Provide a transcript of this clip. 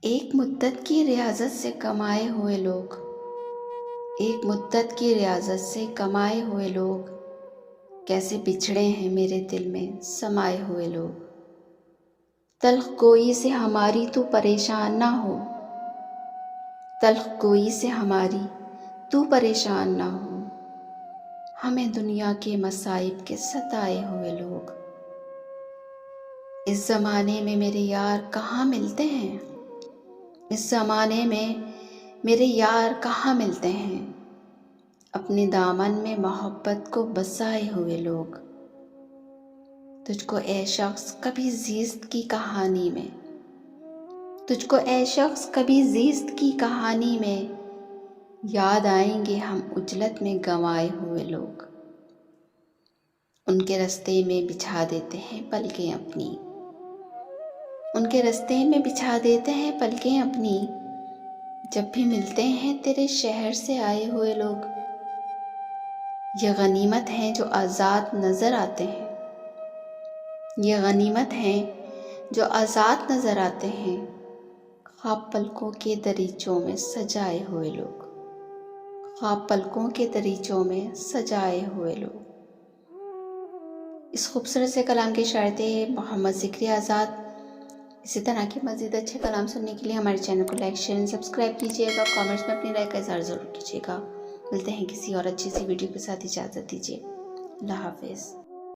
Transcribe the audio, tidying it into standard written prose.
ایک مدت کی ریاضت سے کمائے ہوئے لوگ، ایک مدت کی ریاضت سے کمائے ہوئے لوگ، کیسے بچھڑے ہیں میرے دل میں سمائے ہوئے لوگ۔ تلخ گوئی سے ہماری تو پریشان نہ ہو، تلخ گوئی سے ہماری تو پریشان نہ ہو، ہمیں دنیا کے مصائب کے ستائے ہوئے لوگ۔ اس زمانے میں میرے یار کہاں ملتے ہیں، اس زمانے میں میرے یار کہاں ملتے ہیں، اپنے دامن میں محبت کو بسائے ہوئے لوگ۔ تجھ کو اے شخص کبھی زیست کی کہانی میں، تجھ کو اے شخص کبھی زیست کی کہانی میں یاد آئیں گے ہم اجلت میں گنوائے ہوئے لوگ۔ ان کے رستے میں بچھا دیتے ہیں پلکیں اپنی، ان کے رستے میں بچھا دیتے ہیں پلکیں اپنی، جب بھی ملتے ہیں تیرے شہر سے آئے ہوئے لوگ۔ یہ غنیمت ہیں جو آزاد نظر آتے ہیں، یہ غنیمت ہیں جو آزاد نظر آتے ہیں، خواب پلکوں کے دریچوں میں سجائے ہوئے لوگ، خواب پلکوں کے دریچوں میں سجائے ہوئے لوگ۔ اس خوبصورت سے کلام کے شاعر تھے محمد ذکری آزاد۔ اسی طرح کے مزید اچھے کلام سننے کے لیے ہمارے چینل کو لائک شیئر سبسکرائب کیجیے گا، کامنٹس میں اپنی رائے کا اظہار ضرور کیجیے گا۔ ملتے ہیں کسی اور اچھی سی ویڈیو کے ساتھ، اجازت دیجیے، اللہ حافظ۔